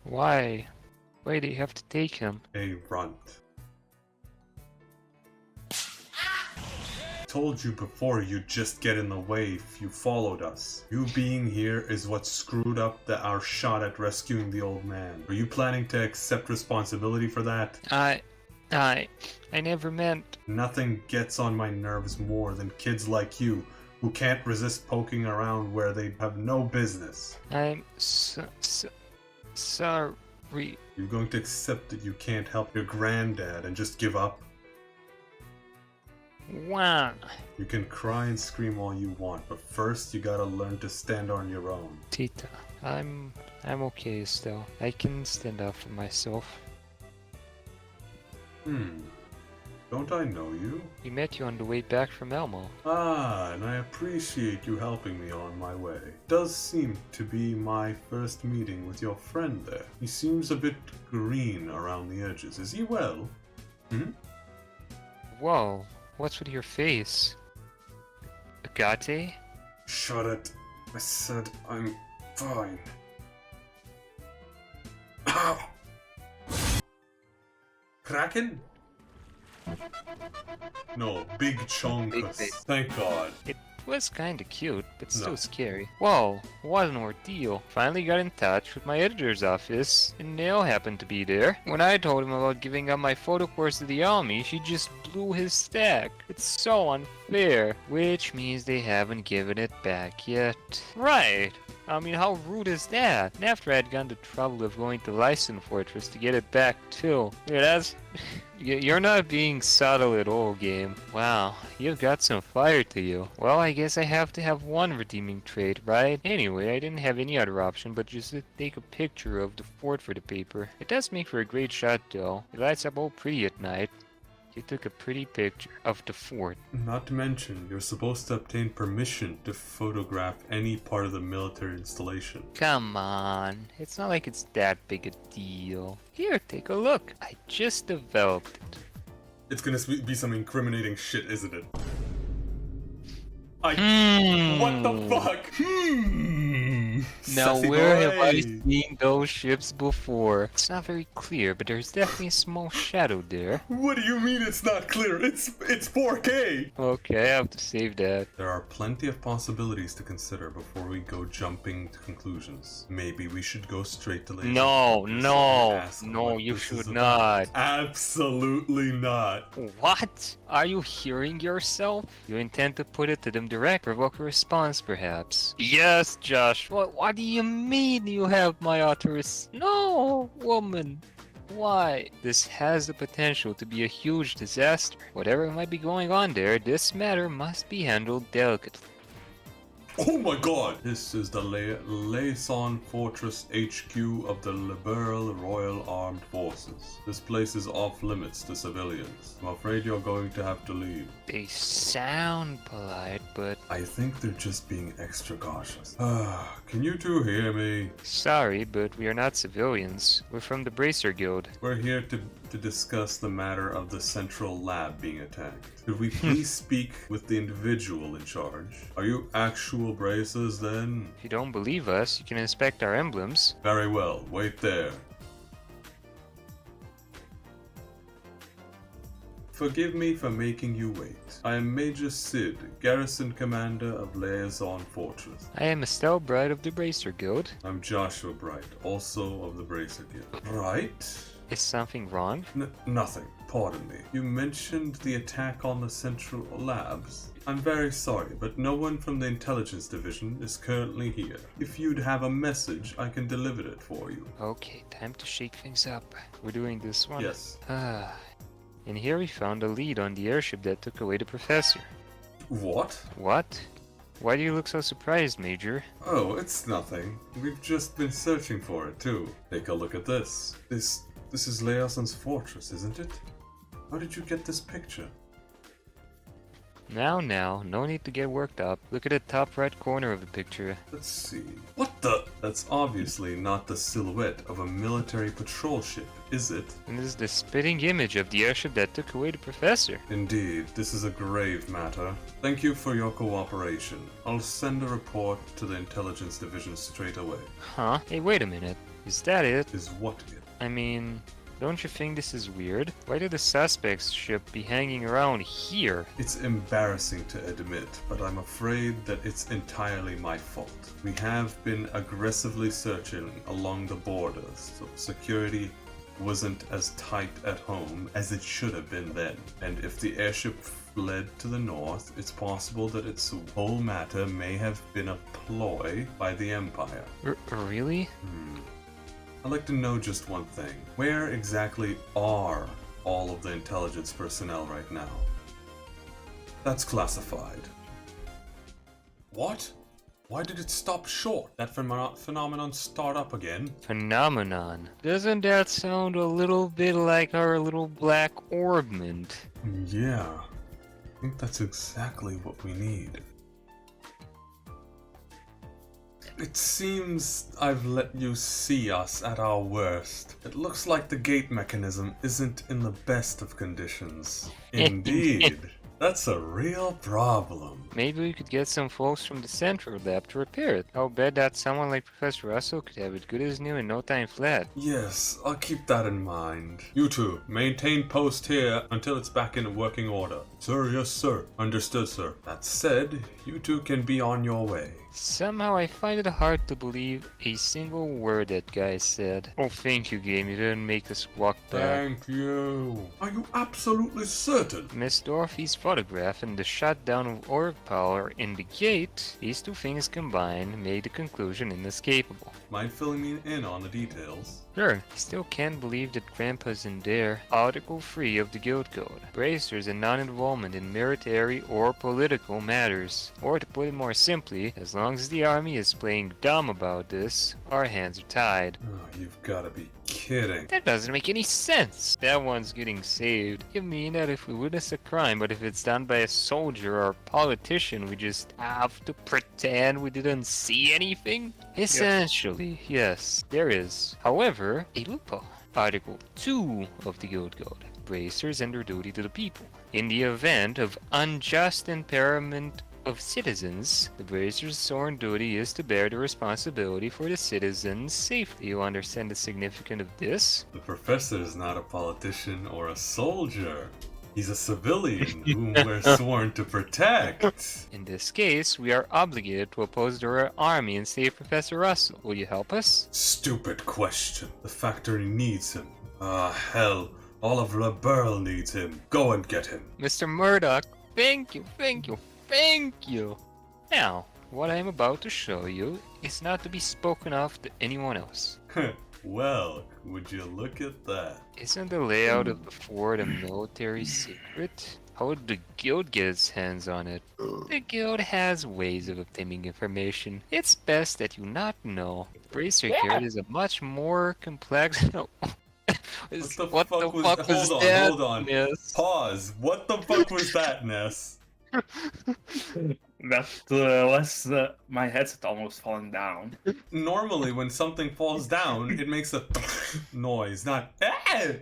Why? Why do you have to take him? A runt. Told you before you'd just get in the way if you followed us. You being here is what screwed up our shot at rescuing the old man. Are you planning to accept responsibility for that? I never meant... Nothing gets on my nerves more than kids like you who can't resist poking around where they have no business. I'm sorry. You're going to accept that you can't help your granddad and just give up? Wow. You can cry and scream all you want, but first you gotta learn to stand on your own. Tita, I'm okay still. I can stand up for myself. Don't I know you? We met you on the way back from Elmo. Ah, and I appreciate you helping me on my way. Does seem to be my first meeting with your friend there. He seems a bit green around the edges. Is he well? Whoa, what's with your face? Agate? Shut it. I said I'm fine. Ow! Kraken? No, big chunkus. Big face. Thank God. It was kinda cute, but still No. scary. Whoa, what an ordeal. Finally got in touch with my editor's office, and Nail happened to be there. When I told him about giving up my photo course to the army, she just blew his stack. It's so unfair. Which means they haven't given it back yet. Right. I mean, how rude is that? And after I'd gone to trouble of going to Lyson Fortress to get it back too. Yeah, that's... You're not being subtle at all, game. Wow, you've got some fire to you. Well, I guess I have to have one redeeming trait, right? Anyway, I didn't have any other option but just to take a picture of the fort for the paper. It does make for a great shot though. It lights up all pretty at night. You took a pretty picture of the fort. Not to mention, you're supposed to obtain permission to photograph any part of the military installation. Come on, it's not like it's that big a deal. Here, take a look. I just developed it. It's gonna be some incriminating shit, isn't it? What the fuck? Now Sassy where have I boy. seen those ships before? It's not very clear, but there's definitely a small shadow there. What do you mean it's not clear? It's 4K! Okay, I have to save that. There are plenty of possibilities to consider before we go jumping to conclusions. Maybe we should go straight to laser. No, focus no, and ask them no, what you this should is about. not. Absolutely not. What? Are you hearing yourself? You intend to put it to them direct, provoke a response perhaps? Yes, Josh. What do you mean you have my author's? No, woman. Why? This has the potential to be a huge disaster. Whatever might be going on there, this matter must be handled delicately. Oh my god! This is the Layson Fortress HQ of the Liberal Royal Armed Forces. This place is off limits to civilians. I'm afraid you're going to have to leave. They sound polite, but... I think they're just being extra cautious. Can you two hear me? Sorry, but we are not civilians. We're from the Bracer Guild. We're here to discuss the matter of the central lab being attacked. Could we please speak with the individual in charge? Are you actual bracers then? If you don't believe us, you can inspect our emblems. Very well, wait there. Forgive me for making you wait. I am Major Sid, Garrison Commander of Liaison Fortress. I am Estelle Bright of the Bracer Guild. I'm Joshua Bright, also of the Bracer Guild. Right? Is something wrong? Nothing. Pardon me. You mentioned the attack on the central labs. I'm very sorry, but no one from the intelligence division is currently here. If you'd have a message, I can deliver it for you. Okay, time to shake things up. We're doing this one? Yes. And here we found a lead on the airship that took away the professor. What? What? Why do you look so surprised, Major? Oh, it's nothing. We've just been searching for it, too. Take a look at this. This is Leoson's fortress, isn't it? How did you get this picture? Now, no need to get worked up. Look at the top right corner of the picture. Let's see. What the? That's obviously not the silhouette of a military patrol ship, is it? And this is the spitting image of the airship that took away the professor. Indeed, this is a grave matter. Thank you for your cooperation. I'll send a report to the intelligence division straight away. Huh? Hey, wait a minute. Is that it? Is what it? I mean, don't you think this is weird? Why did the suspect's ship be hanging around here? It's embarrassing to admit, but I'm afraid that it's entirely my fault. We have been aggressively searching along the borders, so security wasn't as tight at home as it should have been then. And if the airship fled to the north, it's possible that its whole matter may have been a ploy by the Empire. Really? I'd like to know just one thing. Where exactly are all of the intelligence personnel right now? That's classified. What? Why did it stop short? That phenomenon start up again? Phenomenon. Doesn't that sound a little bit like our little black orbment? Yeah. I think that's exactly what we need. It seems I've let you see us at our worst. It looks like the gate mechanism isn't in the best of conditions. Indeed. That's a real problem. Maybe we could get some folks from the central lab to repair it. I'll bet that someone like Professor Russell could have it good as new in no time flat. Yes, I'll keep that in mind. You two, maintain post here until it's back in working order. Sir, yes sir. Understood, sir. That said, you two can be on your way. Somehow I find it hard to believe a single word that guy said. Oh, thank you, game. You didn't make us walk back. Thank you. Are you absolutely certain? Miss Dorothy's photograph and the shutdown of orb power in the gate, these two things combined made the conclusion inescapable. Mind filling me in on the details? Sure, I still can't believe that Grandpa's in there. Article 3 of the Guild Code. Bracers and non-involvement in military or political matters. Or to put it more simply, as long as the army is playing dumb about this, our hands are tied. Oh, you've gotta be kidding. That doesn't make any sense. That one's getting saved. You mean that if we witness a crime, but if it's done by a soldier or a politician, we just have to pretend we didn't see anything? Essentially, yes, there is. However, a loophole. Article 2 of the Guild Code. Bracers and their duty to the people. In the event of unjust impairment of citizens, the Bracers' sworn duty is to bear the responsibility for the citizens' safety. You understand the significance of this? The professor is not a politician or a soldier. He's a civilian whom we're sworn to protect. In this case, we are obligated to oppose the army and save Professor Russell. Will you help us? Stupid question. The factory needs him. Hell. All of LeBurle needs him. Go and get him. Mr. Murdoch, thank you, thank you, thank you. Now, what I am about to show you is not to be spoken of to anyone else. Well, would you look at that? Isn't the layout of the fort a military secret? How would the guild get its hands on it? The guild has ways of obtaining information. It's best that you not know. Bracer Guild is a much more complex... What the fuck was that? Hold on. Yes. Pause. What the fuck was that, Ness? That was my headset almost falling down. Normally, when something falls down, it makes a noise, not yeah,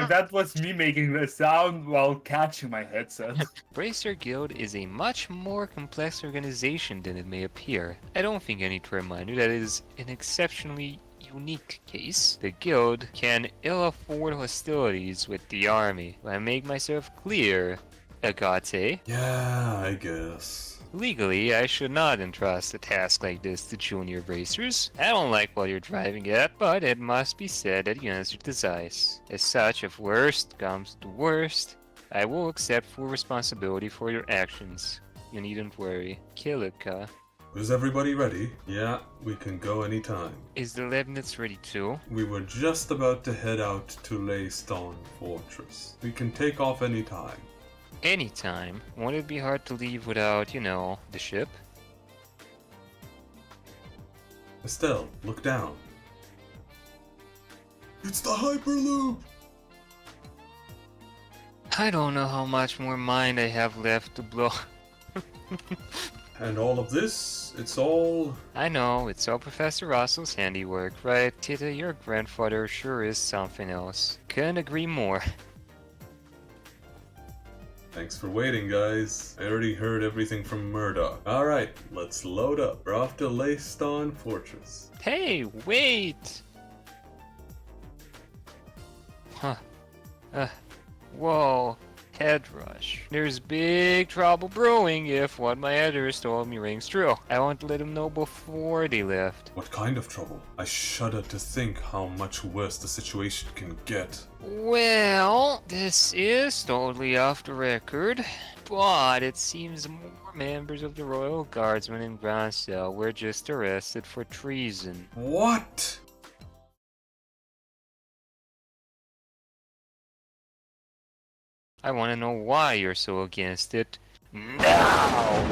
that was me making the sound while catching my headset. Bracer Guild is a much more complex organization than it may appear. I don't think I need to remind you that it is an exceptionally unique case. The guild can ill afford hostilities with the army. Do I make myself clear, Agate? Yeah, I guess. Legally, I should not entrust a task like this to junior bracers. I don't like what you're driving at, but it must be said that you answered to Zeiss. As such, if worst comes to worst, I will accept full responsibility for your actions. You needn't worry. Kilika. Is everybody ready? Yeah, we can go anytime. Is the Leibniz ready too? We were just about to head out to Leystone Fortress. We can take off anytime. Anytime. Won't it be hard to leave without, you know, the ship? Estelle, look down. It's the Hyperloop! I don't know how much more mind I have left to blow. And all of this, it's all... I know, it's all Professor Russell's handiwork, right? Tita, your grandfather sure is something else. Couldn't agree more. Thanks for waiting, guys. I already heard everything from Murdoch. Alright, let's load up. We're off to Leiston Fortress. Hey, wait! Huh. Whoa. Head rush. There's big trouble brewing if what my editors told me rings true. I want to let them know before they left. What kind of trouble? I shudder to think how much worse the situation can get. Well, this is totally off the record, but it seems more members of the Royal Guardsmen in Grancel were just arrested for treason. What? I want to know why you're so against it. Now!